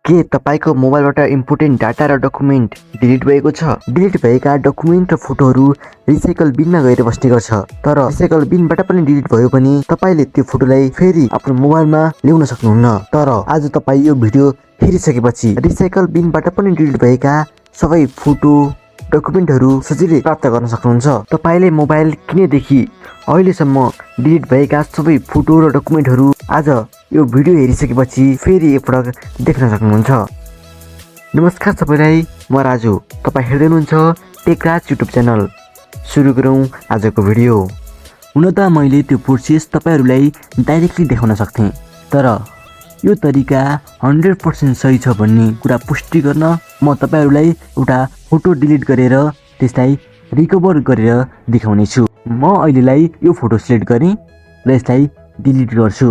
के तपाईको मोबाइलबाट इम्पोर्टेन्ट डाटा र डकुमेन्ट डिलिट भएको छ? डिलिट भएका डकुमेन्ट र फोटोहरू रिसाइकल बिनमा गएर बस्ने गर्छ। तर रिसाइकल बिनबाट पनि डिलिट भयो भने तपाईले त्यो फोटोलाई फेरि आफ्नो मोबाइलमा ल्याउन सक्नुहुन्न। तर आज तपाई यो भिडियो हेरिसकेपछि रिसाइकल बिनबाट पनि डिलिट भएका सबै फोटो डकुमेन्टहरू सजिलै प्राप्त गर्न सक्नुहुन्छ। तपाईले मोबाइल किनेदेखि अहिलेसम्म डिलिट भएका सबै फोटो र डकुमेन्टहरू आज यो भिडियो हेरिसकेपछि फेरि एकपटक देख्न सक्नुहुन्छ। नमस्कार सबैलाई, म राजु, तपाई हेर्दै हुनुहुन्छ टेकराज युट्युब च्यानल। सुरु गरौँ आजको भिडियो। हुन त मैले त्यो प्रोसेस तपाईहरुलाई डाइरेक्टली देखाउन सक्थे, तर यो तरिका 100% सही छ भन्ने कुरा पुष्टि गर्न म तपाईहरुलाई एउटा फोटो डिलिट गरेर त्यसलाई रिकभर गरेर देखाउने छु। म अहिलेलाई यो फोटो सिलेक्ट गरेँ र यसलाई डिलिट गर्छु।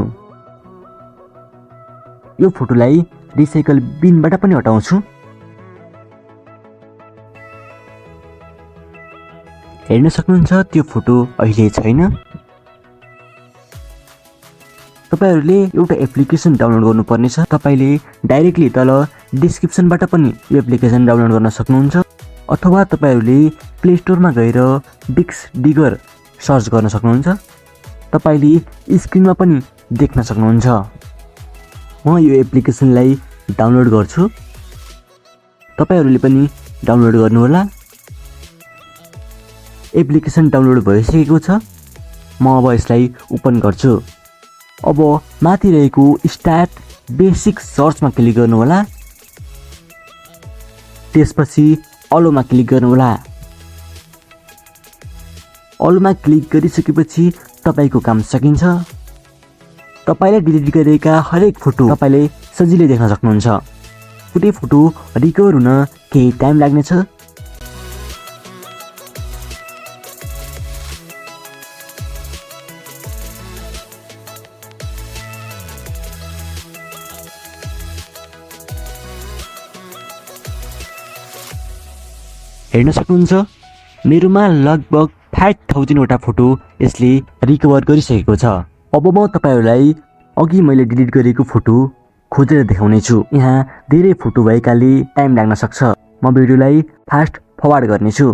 यो फोटोलाई रिसाइकल बिनबाट पनि हटाउँछु। हेर्न सक्नुहुन्छ त्यो फोटो अहिले छैन। तपाईहरुले एउटा एप्लिकेसन डाउनलोड गर्नुपर्ने छ। तपाईले डाइरेक्टली तल डिस्क्रिप्सनबाट पनि यो एप्लिकेसन डाउनलोड गर्न सक्नुहुन्छ, अथवा तपाईहरुले प्ले स्टोरमा गएर डिस्क डिगर सर्च गर्न सक्नुहुन्छ। तपाईले स्क्रिनमा पनि देख्न सक्नुहुन्छ। म यो एप्लिकेसनलाई डाउनलोड गर्छु, तपाईहरुले पनि डाउनलोड गर्नुहोला। एप्लिकेसन डाउनलोड भइसकेको छ। म अब यसलाई ओपन गर्छु। अब माथि रहेको स्टार्ट बेसिक सर्चमा क्लिक गर्नुहोला। त्यसपछि अलोमा क्लिक गर्नुहोला। अलोमा क्लिक गरिसकेपछि तपाईको काम सकिन्छ। तपाईले डिलिट गरेका हरेक फोटो तपाईले सजिलै देख्न सक्नुहुन्छ। कुनै फोटो रिकभर हुन केही टाइम लाग्नेछ। हेर्न सक्नुहुन्छ मेरोमा लगभग 5000 वटा फोटो यसले रिकभर गरिसकेको छ। अब म तपाईहरुलाई अघि मैले डिलिट गरेको फोटो खोजेर देखाउने छु। यहाँ धेरै फोटो भएकाले टाइम लाग्न सक्छ। म भिडियोलाई फास्ट फरवार्ड गर्नेछु।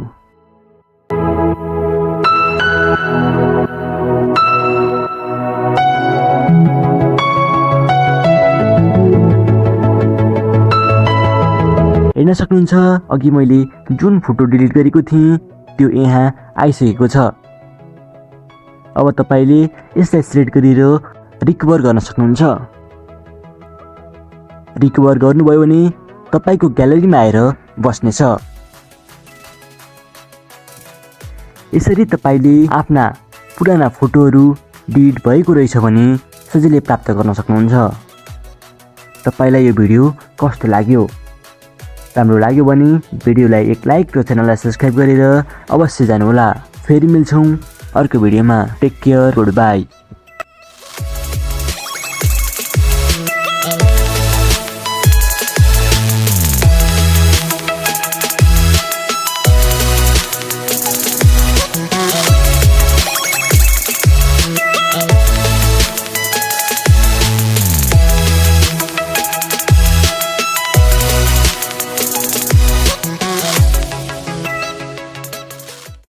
हेर्न सक्नुहुन्छ अघि मैले जुन फोटो डिलिट गरेको थिएँ त्यो यहाँ आइसकेको छ। अब तपाईले यसलाई सिलेक्ट गरेर रिकभर गर्न सक्नुहुन्छ। रिकभर गर्नुभयो भने तपाईको ग्यालरीमा आएर बस्नेछ। यसरी तपाईले आफ्ना पुराना फोटोहरू डिलिट भएको रहेछ भने सजिलै प्राप्त गर्न सक्नुहुन्छ। तपाईलाई यो भिडियो कस्तो लाग्यो? राम्रो लाग्यो भने भिडियोलाई एक लाइक र च्यानललाई सब्स्क्राइब गरेर अवश्य जानुहोला। फेरि मिल्छौँ अर्को भिडियोमा। Take care, good by.